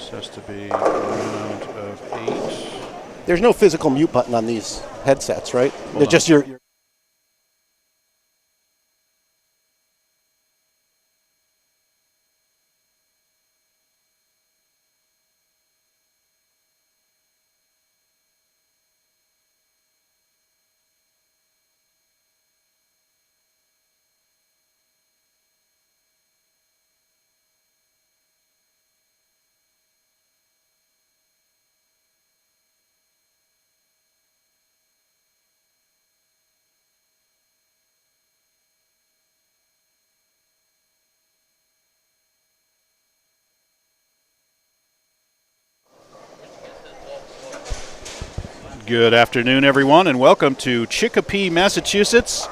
This has to be a round of 8. There's no physical mute button on these headsets, right? They're just your Good afternoon, everyone, and welcome to Chicopee, Massachusetts.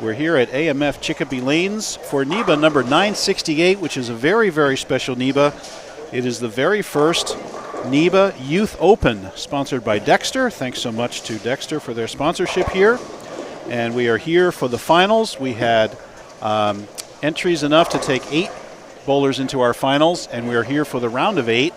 We're here at AMF Chicopee Lanes for NEBA number 968, which is a very, very special NEBA. It is the very first NEBA Youth Open, sponsored by Dexter. Thanks so much to Dexter for their sponsorship here. And we are here for the finals. We had entries enough to take 8 bowlers into our finals, and we are here for the round of 8.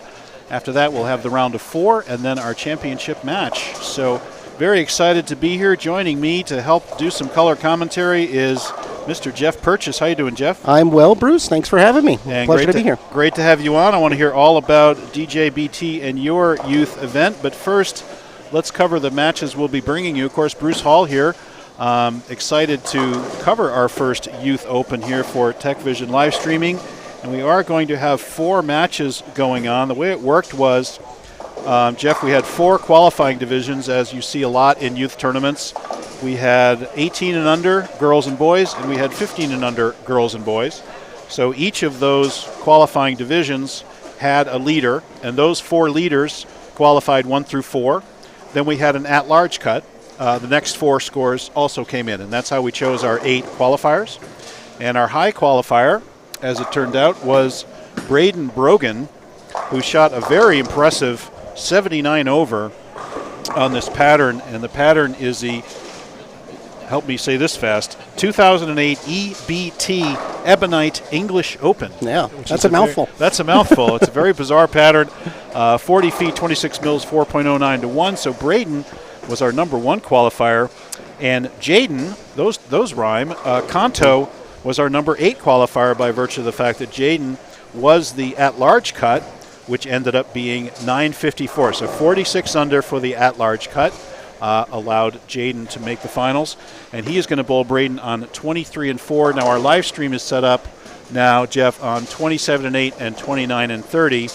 After that, we'll have the round of 4 and then our championship match. So very excited to be here. Joining me to help do some color commentary is Mr. Jeff Purchase. How you doing, Jeff? I'm well, Bruce. Thanks for having me. And pleasure to be here. Great to have you on. I want to hear all about DJBT and your youth event. But first, let's cover the matches we'll be bringing you. Of course, Bruce Hall here. Excited to cover our first Youth Open here for TechVision Livestreaming. And we are going to have 4 matches going on. The way it worked was, Jeff, we had 4 qualifying divisions, as you see a lot in youth tournaments. We had 18 and under girls and boys, and we had 15 and under girls and boys. So each of those qualifying divisions had a leader, and those 4 leaders qualified 1 through 4. Then we had an at-large cut. The next 4 scores also came in, and that's how we chose our 8 qualifiers. And our high qualifier, as it turned out, was Braden Brogan, who shot a very impressive 79 over on this pattern. And the pattern is the, help me say this fast, 2008 EBT Ebonite English Open. Yeah, that's a mouthful. That's a mouthful. It's a very bizarre pattern. 40 feet, 26 mils, 4.09 to 1. So Braden was our number 1 qualifier. And Jaden, those rhyme, Kanto was our number 8 qualifier by virtue of the fact that Jaden was the at-large cut, which ended up being 954. So 46 under for the at-large cut allowed Jaden to make the finals. And he is going to bowl Braden on 23 and 4. Now our live stream is set up now, Jeff, on 27 and 8 and 29 and 30.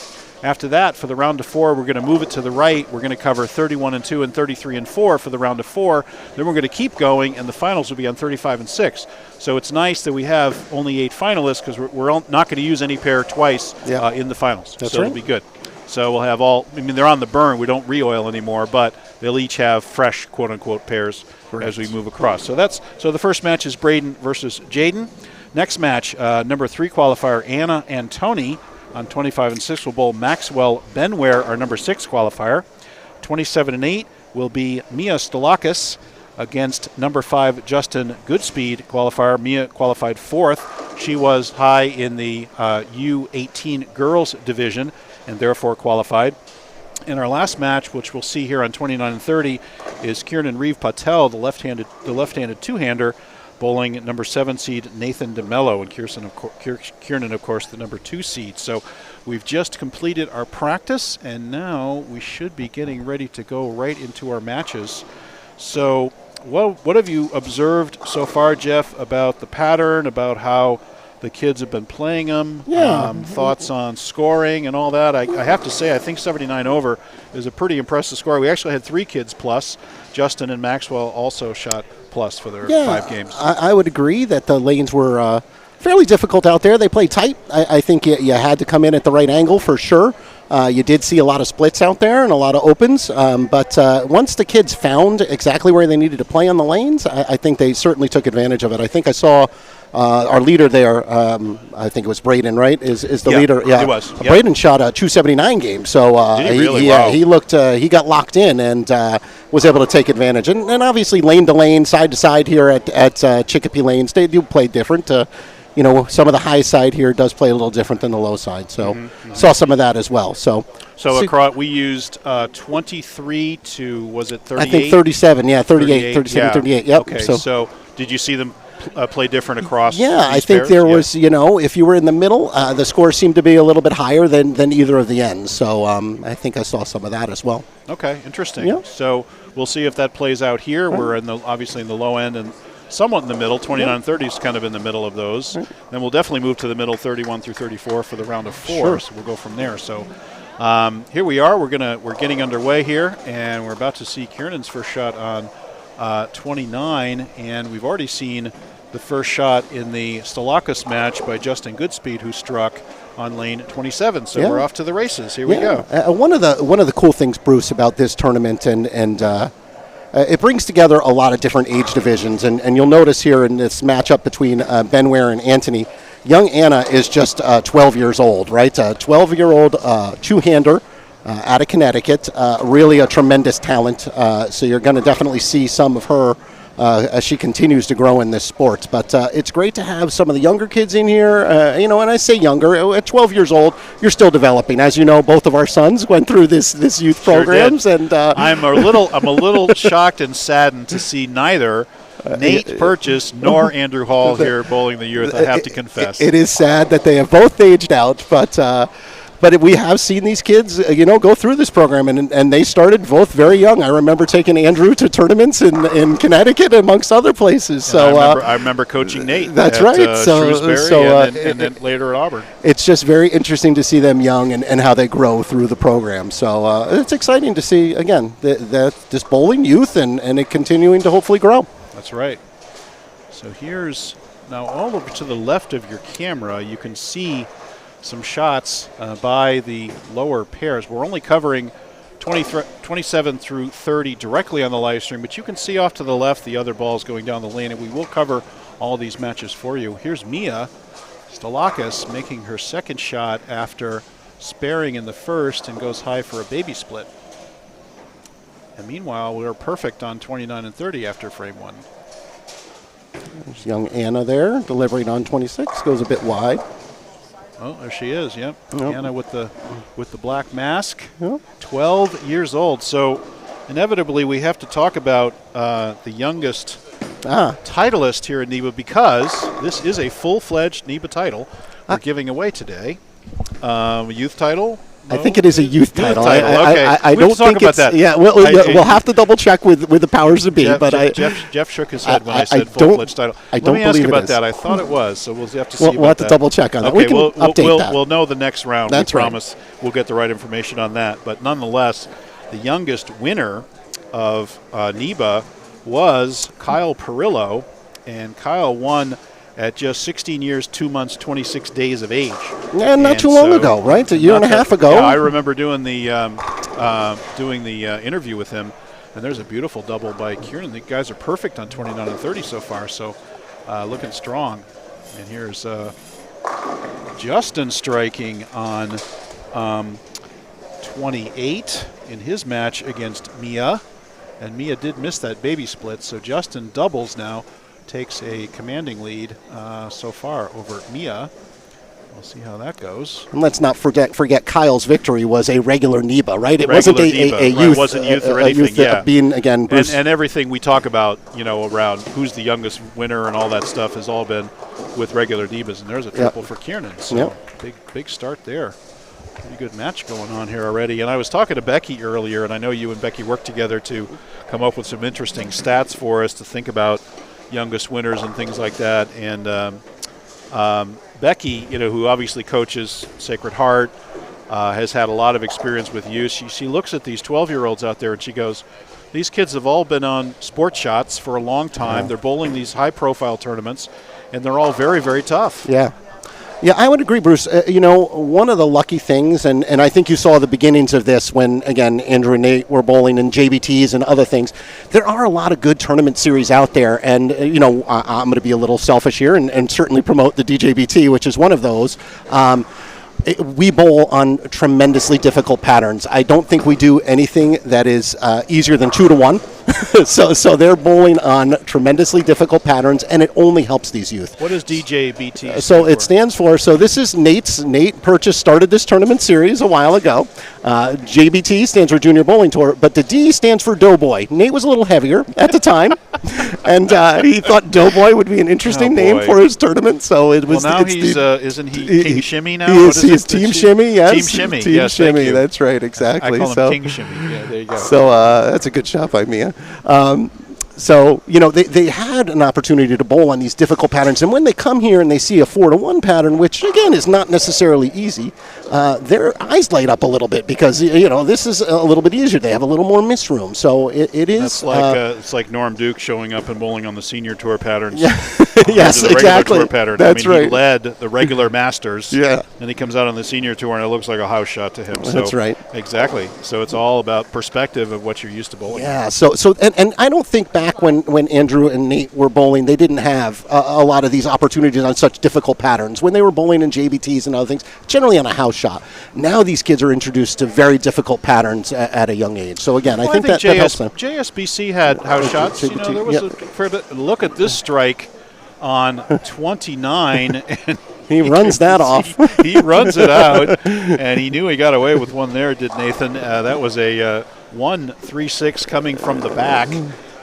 After that, for the round of 4, we're going to move it to the right. We're going to cover 31 and 2 and 33 and 4 for the round of 4. Then we're going to keep going, and the finals will be on 35 and 6. So it's nice that we have only 8 finalists because we're not going to use any pair twice in the finals. That's so right. It'll be good. So we'll have all, I mean, they're on the burn. We don't re-oil anymore, but they'll each have fresh, quote-unquote, pairs as we move across. So the first match is Braden versus Jaden. Next match, number 3 qualifier, Anna and Tony, on 25 and 6 will bowl Maxwell Benware, our number 6 qualifier. 27 and 8 will be Mia Stalakis against number 5 Justin Goodspeed qualifier. Mia qualified 4th. She was high in the U18 girls division and therefore qualified. And our last match, which we'll see here on 29 and 30, is Kiernan Reeve Patel, the left-handed two-hander, bowling number 7 seed Nathan DeMello, and Kiernan, of course, the number 2 seed. So we've just completed our practice, and now we should be getting ready to go right into our matches. So what have you observed so far, Jeff, about the pattern, about how the kids have been playing them? Thoughts on scoring and all that? I have to say, I think 79 over is a pretty impressive score. We actually had 3 kids plus. Justin and Maxwell also shot plus for their 5 games. I would agree that the lanes were fairly difficult out there. They played tight. I think you had to come in at the right angle for sure. You did see a lot of splits out there and a lot of opens. But once the kids found exactly where they needed to play on the lanes, I think they certainly took advantage of it. I think I saw our leader there, I think it was Braden, right? Is the leader? Yeah, he was. Braden shot a 279 game, so did he really? Wow. He got locked in and was able to take advantage. And obviously lane to lane, side to side here at Chicopee Lanes, they do play different. some of the high side here does play a little different than the low side. So saw some of that as well. So across, we used 23 to, was it 38? I think 37, 38, 37, yeah. 38. Yep. Okay, so did you see them play different across? Yeah, I these think pairs? there was, if you were in the middle, the scores seemed to be a little bit higher than either of the ends. So I think I saw some of that as well. Okay, interesting. Yeah. So we'll see if that plays out here. Right. We're obviously in the low end and somewhat in the middle. 29-30 is kind of in the middle of those. Right. Then we'll definitely move to the middle, 31 through 34 for the round of 4. Sure. So we'll go from there. So here we are. We're getting underway here, and we're about to see Kiernan's first shot on 29, and we've already seen the first shot in the Stalakis match by Justin Goodspeed, who struck on lane 27. So we're off to the races. Here we go. One of the cool things, Bruce, about this tournament, and it brings together a lot of different age divisions, and you'll notice here in this matchup between Ben Ware and Anthony, young Anna is just 12 years old, right? A 12-year-old two-hander out of Connecticut, really a tremendous talent. So you're going to definitely see some of her as she continues to grow in this sport. But it's great to have some of the younger kids in here. And I say younger, at 12 years old, you're still developing. As you know, both of our sons went through this youth programs, and I'm a little shocked and saddened to see neither Nate Purchase nor Andrew Hall here bowling the youth. I have to confess, it is sad that they have both aged out, but we have seen these kids, go through this program, and they started both very young. I remember taking Andrew to tournaments in Connecticut, amongst other places. So I remember coaching Nate. That's at, right. Shrewsbury, and then later at Auburn. It's just very interesting to see them young and how they grow through the program. So it's exciting to see again that this bowling youth and it continuing to hopefully grow. That's right. So here's now all over to the left of your camera. You can see some shots by the lower pairs. We're only covering 27 through 30 directly on the live stream, but you can see off to the left the other balls going down the lane, and we will cover all these matches for you. Here's Mia Stalakis making her second shot after sparing in the first and goes high for a baby split. And meanwhile, we're perfect on 29 and 30 after frame 1. There's young Anna there, delivering on 26, goes a bit wide. Oh, there she is. Yep. Anna with the black mask. Yep. 12 years old. So inevitably we have to talk about the youngest titleist here in NEBA, because this is a full-fledged NEBA title we're giving away today. Youth title. I think it is a youth title. Okay. I don't think it's that. Yeah, we'll have to double check with the powers that be. Jeff shook his head when I said full-fledged title. Let me ask about that. I thought it was, so we'll have to see. We'll have to double check on that. Okay, we'll update that. We'll know the next round. That's we promise we'll get the right information on that. But nonetheless, the youngest winner of NEBA was Kyle Perillo, and Kyle won at just 16 years, 2 months, 26 days of age. Yeah, not too long ago, right? A year and a half ago. Yeah, I remember doing the interview with him, and there's a beautiful double by Kieran. The guys are perfect on 29 and 30 so far, so looking strong. And here's Justin striking on 28 in his match against Mia, and Mia did miss that baby split, so Justin doubles now. Takes a commanding lead so far over Mia. We'll see how that goes. And let's not forget Kyle's victory was a regular NEBA, right? It wasn't a youth. Right, it wasn't youth or anything. Yeah. Being again, Bruce. And everything we talk about, around who's the youngest winner and all that stuff has all been with regular NEBAs. And there's a triple for Kiernan. So big start there. Pretty good match going on here already. And I was talking to Becky earlier, and I know you and Becky worked together to come up with some interesting stats for us to think about youngest winners and things like that. And Becky, who obviously coaches Sacred Heart, has had a lot of experience with youth. She looks at these 12-year-olds out there and she goes, these kids have all been on Sport Shots for a long time. They're bowling these high-profile tournaments, and they're all very, very tough. Yeah, I would agree, Bruce. One of the lucky things, and I think you saw the beginnings of this when, again, Andrew and Nate were bowling in JBTs and other things. There are a lot of good tournament series out there, and, I'm going to be a little selfish here and certainly promote the DJBT, which is one of those. We bowl on tremendously difficult patterns. I don't think we do anything that is easier than 2-1. So they're bowling on tremendously difficult patterns, and it only helps these youth. What does DJBT So it stands for, so this is Nate Purchase started this tournament series a while ago. JBT stands for Junior Bowling Tour, but the D stands for Doughboy. Nate was a little heavier at the time, and he thought Doughboy would be an interesting name for his tournament. So it was. Well, now isn't he King Shimmy now? He is Team Shimmy, yes. Team Shimmy, Team yes, Shimmy, that's right, exactly. I call him King Shimmy. Yeah, there you go. So that's a good shot by Mia. So, they had an opportunity to bowl on these difficult patterns. And when they come here and they see a 4-1 pattern, which, again, is not necessarily easy, their eyes light up a little bit because, this is a little bit easier. They have a little more miss room. So it is. It's like Norm Duke showing up and bowling on the senior tour patterns. Yeah. Yes, the exactly. Tour pattern. That's right. He led the regular Masters. Yeah. And he comes out on the senior tour and it looks like a house shot to him. That's right. Exactly. So it's all about perspective of what you're used to bowling. Yeah. So and I don't think back when Andrew and Nate were bowling, they didn't have a lot of these opportunities on such difficult patterns. When they were bowling in JBTs and other things, generally on a house shot. Now these kids are introduced to very difficult patterns at a young age. So again, I think that helps them. JSBC had house shots. There was a fair bit. Look at this strike on 29, and he runs that off. He runs it out, and he knew he got away with one there, did Nathan? That was a 1-3-6 coming from the back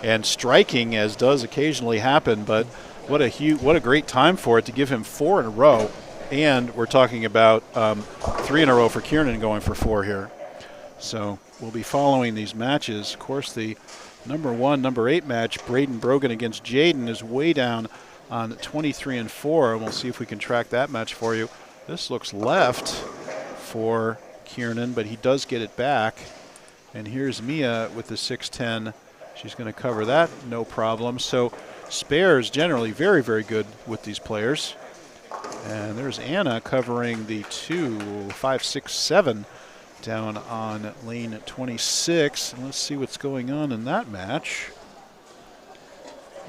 and striking, as does occasionally happen. But what a great time for it to give him 4 in a row, and we're talking about 3 in a row for Kiernan going for 4 here. So we'll be following these matches. Of course, the number 1, number 8 match, Braden Brogan against Jaden, is way down on 23 and 4, and we'll see if we can track that match for you. This looks left for Kiernan, but he does get it back. And here's Mia with the 6-10. She's going to cover that, no problem. So spares generally very, very good with these players. And there's Anna covering the 2-5-6-7 down on lane 26. And let's see what's going on in that match.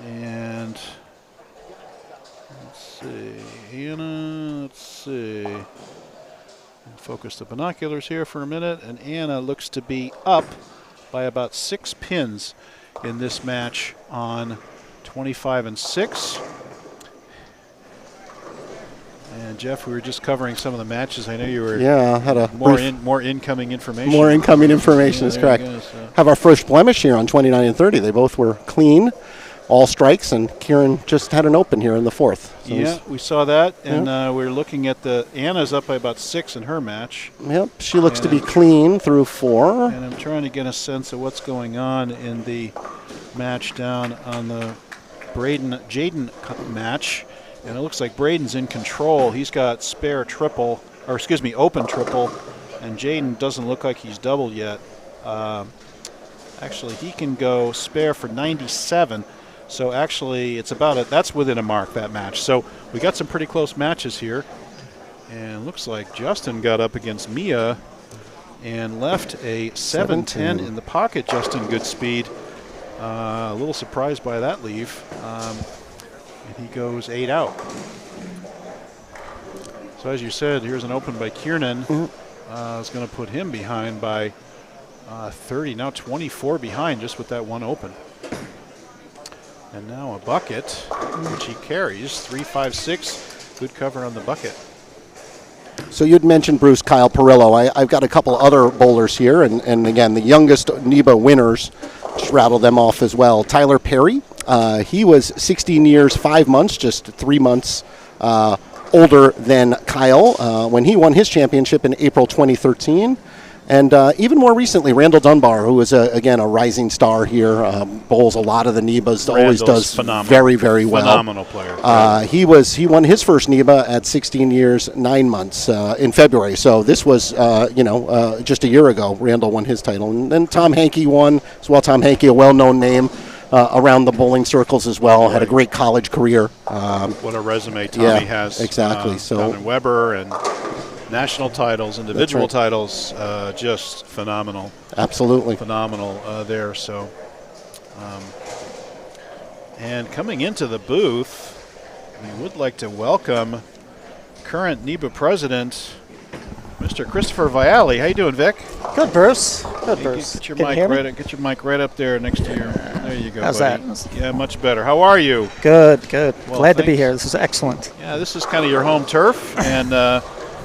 And let's see, Anna, let's see. Focus the binoculars here for a minute, and Anna looks to be up by about 6 pins in this match on 25 and 6. And Jeff, we were just covering some of the matches. I know you were had a more incoming information. More incoming information is correct. Have our first blemish here on 29 and 30. They both were clean. All strikes, and Kieran just had an open here in the 4th. So we saw that, and we're looking at Anna's up by about 6 in her match. Yep, she looks to be clean through 4. And I'm trying to get a sense of what's going on in the match down on the Jaden match, and it looks like Braden's in control. He's got open triple, and Jaden doesn't look like he's doubled yet. Actually, he can go spare for 97. So actually, that's within a mark, that match. So we got some pretty close matches here. And looks like Justin got up against Mia and left a 7-10 in the pocket. Justin Goodspeed. A little surprised by that leave. And he goes 8 out. So as you said, here's an open by Kiernan. It's going to put him behind by 30, now 24 behind just with that one open. And now a bucket, which he carries, 3-5-6, good cover on the bucket. So you'd mentioned, Bruce, Kyle Perillo. I've got a couple other bowlers here, and again, the youngest NEBA winners, just rattle them off as well. Tyler Perry, he was 16 years, 5 months, just 3 months older than Kyle when he won his championship in April 2013. And even more recently, Randall Dunbar, who is, again, a rising star here, bowls a lot of the NEBAs, always does very, very well. Phenomenal player. He won his first NEBA at 16 years, 9 months in February. So this was, just a year ago, Randall won his title. And then Tom Hankey won as well. Tom Hankey, a well-known name around the bowling circles as well, had a great college career. What a resume Tommy has. Exactly. Down in Weber and national titles, individual titles, just phenomenal. Absolutely. Phenomenal there. So, and coming into the booth, we would like to welcome current NEBA president, Mr. Christopher Viali. How you doing, Vic? Good, Bruce. Good, Hey, Bruce. Get your Can you mic hear me? right. Get your mic right up there next to your. There you go, How's buddy. that? Yeah, much better. How are you? Good, good. Well, Glad to be thanks. here. This is excellent. Yeah, this is kind of your home turf, and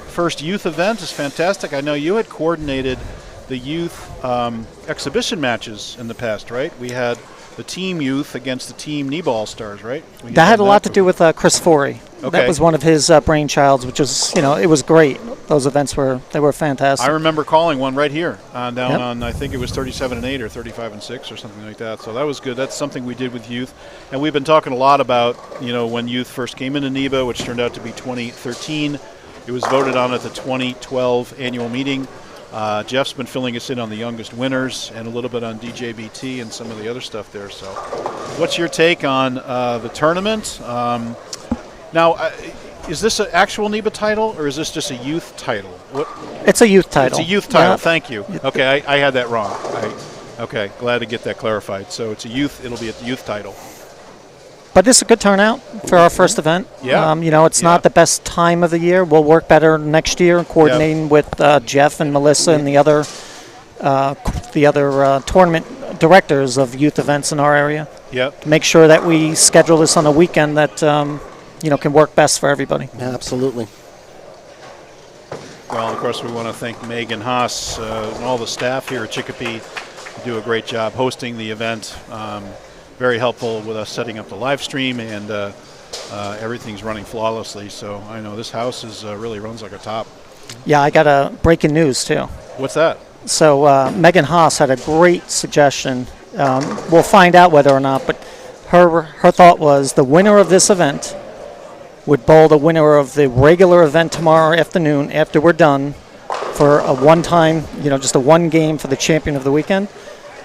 first youth event is fantastic. I know you had coordinated the youth exhibition matches in the past, right? We had the team youth against the team NEBA All-Stars, right? That had a lot to do with Chris Forey. Okay. That was one of his brainchilds, which is, it was great. Those events were fantastic. I remember calling one right here down Yep. on, I think it was 37-8 or 35-6 or something like that. So that was good. That's something we did with youth. And we've been talking a lot about, when youth first came into NEBA, which turned out to be 2013. It was voted on at the 2012 annual meeting. Jeff's been filling us in on the youngest winners and a little bit on DJBT and some of the other stuff there. So what's your take on the tournament? Now, is this an actual NEBA title or is this just a youth title? It's a youth title. It's a youth title. Yeah. Thank you. Okay, I had that wrong. Okay, glad to get that clarified. So it's a youth. It'll be a youth title. But it's a good turnout for our first event. Yeah. It's not the best time of the year. We'll work better next year, coordinating with Jeff and Melissa and the other tournament directors of youth events in our area. Yep. To make sure that we schedule this on a weekend that can work best for everybody. Yeah, absolutely. Well, of course, we want to thank Megan Haas and all the staff here at Chicopee. They do a great job hosting the event. Very helpful with us setting up the live stream, and everything's running flawlessly. So I know this house really runs like a top. Yeah, I got a breaking news too. What's that? So Megan Haas had a great suggestion. We'll find out whether or not, but her thought was the winner of this event would bowl the winner of the regular event tomorrow afternoon after we're done for a one-time, just a one game for the champion of the weekend.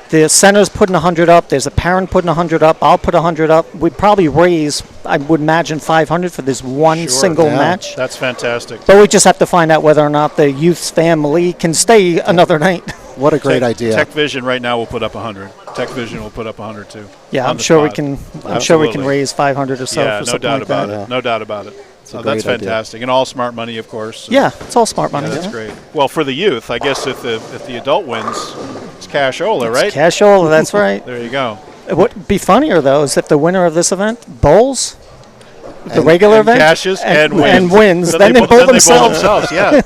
The center's putting 100 up. There's a parent putting 100 up. I'll put 100 up. We'd probably raise, I would imagine, 500 for this one single match. That's fantastic. But we just have to find out whether or not the youth's family can stay another night. What a great idea. TechVision right now will put up 100. TechVision will put up 100 too. Yeah, on I'm the sure we spot. can. I'm Absolutely. sure we can raise 500 or so. Yeah, for no something doubt like about that. it. No doubt about it. a That's great idea. fantastic, and all smart money, of course. Yeah, it's all smart money. Yeah, that's yeah. great. Well, for the youth, I guess if the adult wins, it's cashola, right? It's cashola, that's right. There you go. What would be funnier though is if the winner of this event bowls the regular And event cashes and wins. Then they bowl bowl themselves. Yeah,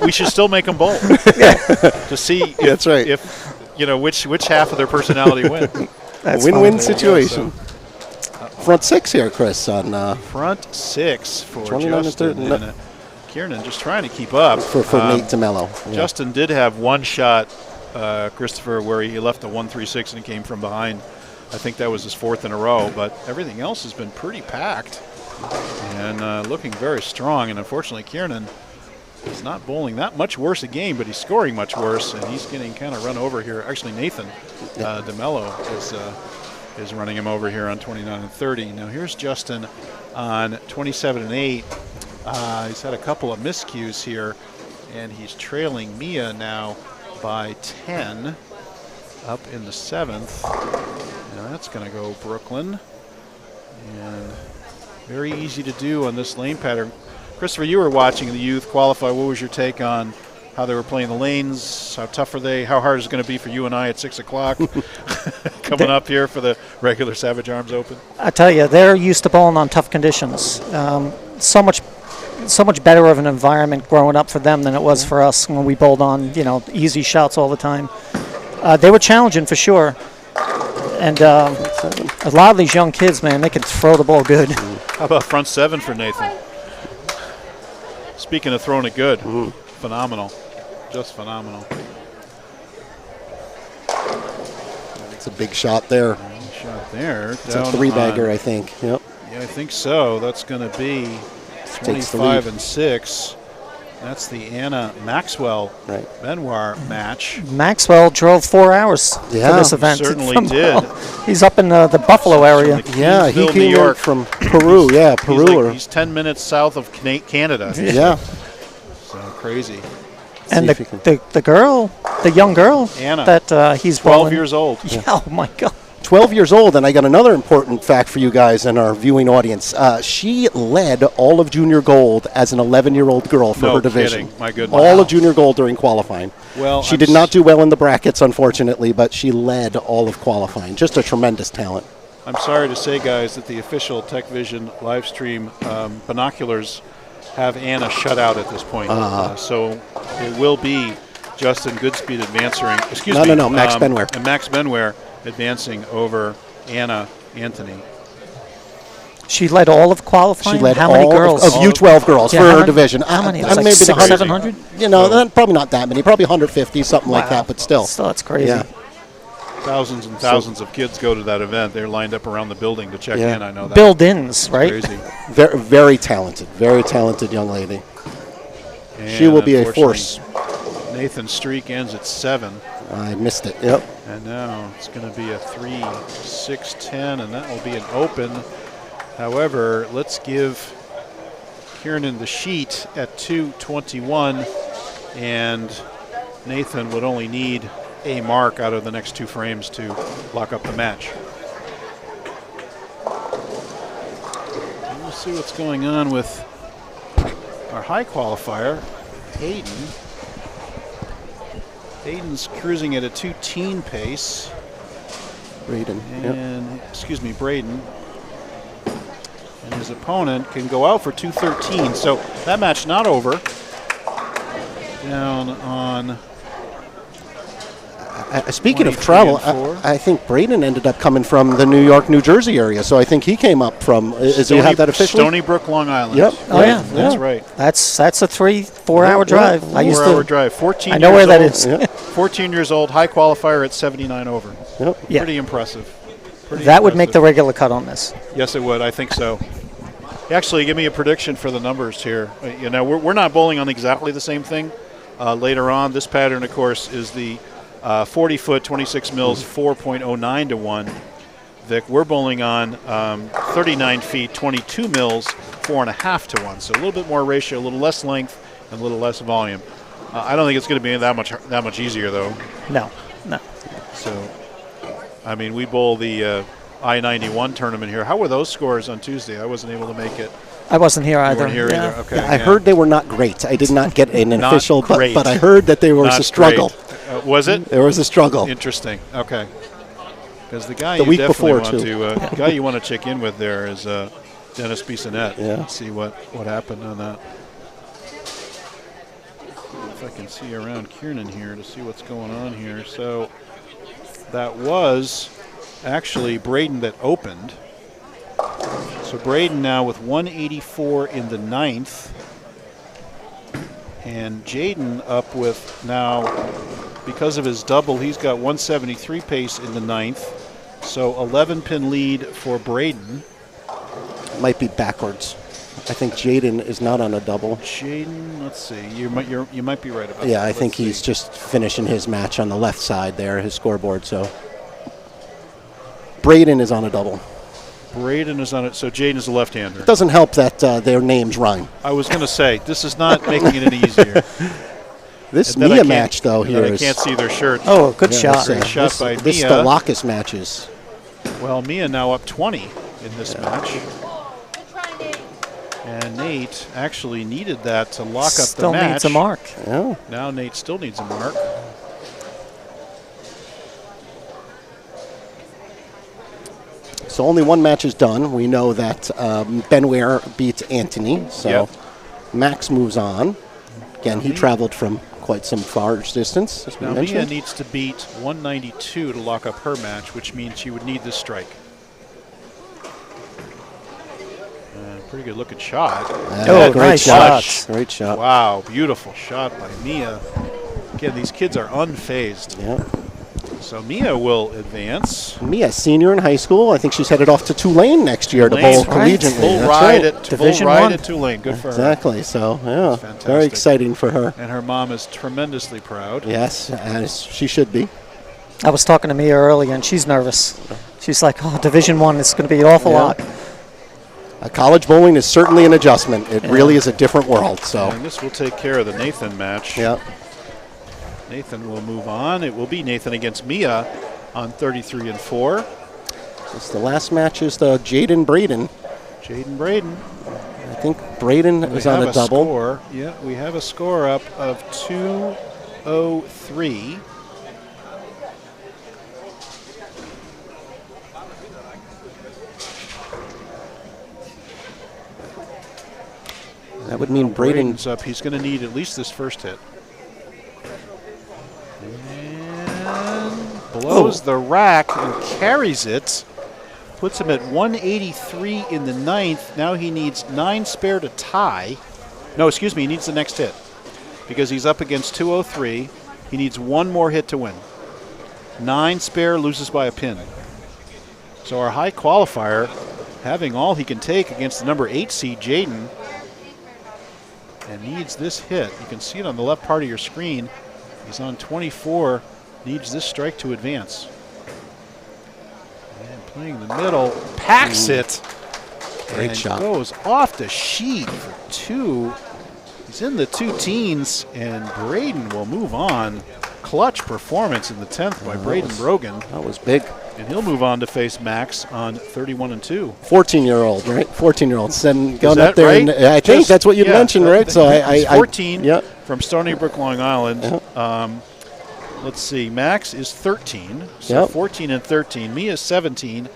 we should still make them bowl to see if, That's right. if which half of their personality win. That's Win-win fine. situation. Front six here, Chris, on Front six for 29 Justin and 30. and Kiernan just trying to keep up. for Nate DeMello. Yeah. Justin did have one shot, Christopher, where he left a 1-3-6 and came from behind. I think that was his fourth in a row, but everything else has been pretty packed and looking very strong. And unfortunately, Kiernan is not bowling that much worse a game, but he's scoring much worse, and he's getting kind of run over here. Actually, Nathan DeMello is running him over here on 29 and 30. Now here's Justin on 27 and 8. He's had a couple of miscues here, and he's trailing Mia now by 10 up in the 7th. Now that's going to go Brooklyn, and very easy to do on this lane pattern. Christopher, you were watching the youth qualify. What was your take on how they were playing the lanes? How tough are they? How hard is it going to be for you and I at 6 o'clock coming up here for the regular Savage Arms Open? I tell you, they're used to bowling on tough conditions. So much better of an environment growing up for them than it was for us when we bowled on, easy shots all the time. They were challenging for sure. And a lot of these young kids, man, they can throw the ball good. How about front seven for Nathan? Speaking of throwing it good, phenomenal. Just phenomenal. It's a big shot there. Shot there. It's a three-bagger, I think. Yep. Yeah, I think so. That's going to be Takes the 25 lead. and 6. That's the Anna Maxwell Benoit match. Maxwell drove 4 hours for this event. Certainly from did. He's up in the Buffalo area. Yeah, he Keysville, New came in York. from Peru. Yeah, Peru. He's 10 minutes south of Canada. Yeah. So crazy. And See if he can- the girl, the young girl Anna. that he's 12 bowling. years old. Yeah, oh my God. 12 years old, and I got another important fact for you guys and our viewing audience. She led all of junior gold as an 11-year-old girl for her division. Kidding. My goodness. All of junior gold during qualifying. Well, she did not do well in the brackets, unfortunately, but she led all of qualifying. Just a tremendous talent. I'm sorry to say, guys, that the official TechVision live stream binoculars have Anna shut out at this point. So it will be Justin Goodspeed advancing. No, Max Benware. And Max Benware advancing over Anna Anthony. She led all of qualifying? She led how many all girls? of U12 girls for her division. How many? Maybe Like 600, 700? You know, probably not that many. Probably 150, something like that, but still. Still, that's crazy. Yeah. Thousands and thousands of kids go to that event. They're lined up around the building to check in. I know that. Build-ins, right? Crazy. Very, very talented young lady. And she will be a force. Nathan's streak ends at 7. I missed it. Yep. And now it's going to be a 3-6-10, and that will be an open. However, let's give Kiernan the sheet at 2:21, and Nathan would only need a mark out of the next 2 frames to lock up the match. And we'll see what's going on with our high qualifier, Hayden. Hayden's cruising at a 2:10 pace. Braden. And, Braden. And his opponent can go out for 2:13. So that match not over. Down on. Speaking of travel, I think Braden ended up coming from the New York, New Jersey area. So I think he came up from. Do you have that officially? Stony Brook, Long Island. Yep. Oh yeah, that's right. That's a 3-4 hour drive. I used 4 hour drive. 14. I know where that is. 14 years old, high qualifier at 79 over. Yep. Yeah. Pretty impressive. That would make the regular cut on this. Yes, it would. I think so. Actually, give me a prediction for the numbers here. You know, we're not bowling on exactly the same thing. Later on, this pattern, of course, is the 40-foot, 26 mils, 4.09 to 1. Vic, we're bowling on 39 feet, 22 mils, 4.5 to 1. So a little bit more ratio, a little less length, and a little less volume. I don't think it's going to be that much easier, though. No. So, I mean, we bowl the I-91 tournament here. How were those scores on Tuesday? I wasn't able to make it. I wasn't here either. You weren't here either? Okay. I heard they were not great. I did not get an official, great. but I heard that there was a struggle. Was it? There was a struggle. Interesting. Okay. Because the guy The you week definitely before, want too. the guy you want to check in with there is Dennis Bissonette. Yeah. See what happened on that. If I can see around Kiernan here to see what's going on here. So that was actually Braden that opened. So Braden now with 184 in the 9th. And Jaden up with now, because of his double, he's got 173 pace in the 9th. So 11-pin lead for Braden. Might be backwards. I think Jaden is not on a double. Jaden, let's see. You might be right about that. Yeah, I think he's just finishing his match on the left side there, his scoreboard. So Braden is on a double. Braden is on it, so Jaden is a left-hander. It doesn't help that their names rhyme. I was going to say, this is not making it any easier. This Mia match, though, here I can't see their shirts. Oh, good shot. Great shot by Mia. This Stalakis matches. Well, Mia now up 20 in this match. And Nate actually needed that to lock up the match. Still needs a mark. Yeah. Now Nate still needs a mark. So only one match is done. We know that Benware beats Anthony. So Max moves on. Again, he traveled from quite some far distance, as we mentioned. Mia needs to beat 192 to lock up her match, which means she would need this strike. Pretty good looking shot. Great nice shot. Great shot. Wow, beautiful shot by Mia. Again, these kids are unfazed. Yeah. So Mia will advance. Mia, senior in high school. I think she's headed off to Tulane next year to bowl collegiately. Full ride at Tulane. Good for her. Exactly. So, yeah, very exciting for her. And her mom is tremendously proud. Yes, as she should be. I was talking to Mia earlier, and she's nervous. She's like, oh, Division I, it's going to be an awful lot. College bowling is certainly an adjustment. It really is a different world. So, and this will take care of the Nathan match. Yeah. Nathan will move on. It will be Nathan against Mia on 33 and 4. It's the last match is the Jaden Braden. Jaden Braden. I think Braden is on a double. Score. Yeah, we have a score up of 203. That would mean Braden's up. He's going to need at least this first hit. And blows the rack and carries it. Puts him at 183 in the ninth. Now he needs 9 spare to tie. No, excuse me, he needs the next hit. Because he's up against 203. He needs 1 more hit to win. 9 spare, loses by a pin. So our high qualifier, having all he can take against the number 8 seed, Jaden, and needs this hit. You can see it on the left part of your screen. He's on 24, needs this strike to advance. And playing the middle, packs it. Great and shot. Goes off the sheet for 2. He's in the 2 teens, and Braden will move on. Clutch performance in the 10th by Braden Brogan. That was big. And he'll move on to face Max on 31-2. 14-year-old, right? 14-year-old. Going that up there, right? and I think that's what you mentioned, right? So he's 14 yep. from Stony Brook, Long Island. Yep. Let's see. Max is 13, so Yep. 14 and 13. Me is 17,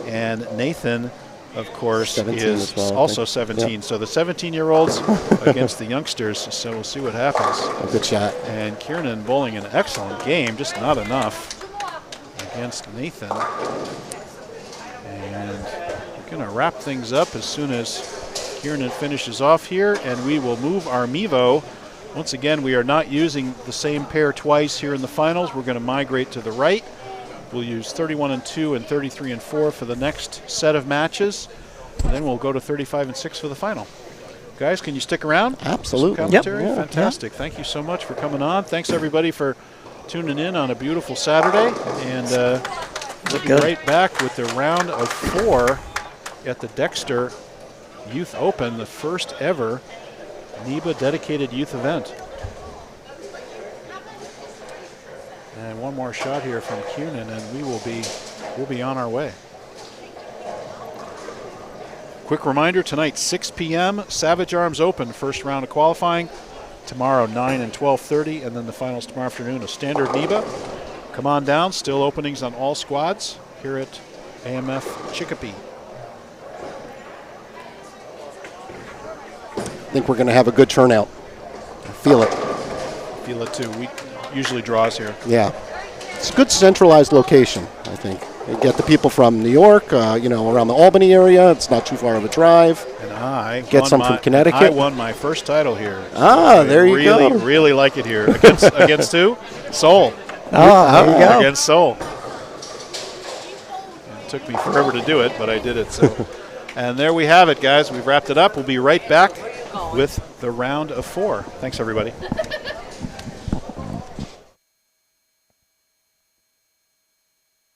and Nathan, of course, 17 is as well, also 17. Yep. So the 17-year-olds against the youngsters. So we'll see what happens. A good shot. And Kieran bowling an excellent game, just not enough against Nathan. And we're going to wrap things up as soon as Kieran finishes off here, and we will move our Mevo. Once again, we are not using the same pair twice here in the finals. We're going to migrate to the right. We'll use 31-2 and 33-4 for the next set of matches. And then we'll go to 35-6 for the final. Guys, can you stick around? Absolutely. Some commentary? Yep. Fantastic. Thank you so much for coming on. Thanks, everybody, for tuning in on a beautiful Saturday. And we'll be right back with the round of 4 at the Dexter Youth Open, the first ever NEBA dedicated youth event. And one more shot here from Cunin, and we'll be on our way. Quick reminder, tonight 6 p.m. Savage Arms Open, first round of qualifying. Tomorrow 9 and 12:30, and then the finals tomorrow afternoon, a standard NEBA. Come on down, still openings on all squads here at AMF Chicopee. I think we're going to have a good turnout. I feel it. Feel it too. We usually draws here. Yeah. It's a good centralized location, I think. You get the people from New York, around the Albany area. It's not too far of a drive. And I get some from Connecticut. I won my first title here. There you go. Really like it here. Against who? Seoul. There you go. Against Seoul. It took me forever to do it, but I did it. So, and there we have it, guys. We've wrapped it up. We'll be right back with the round of 4. Thanks, everybody.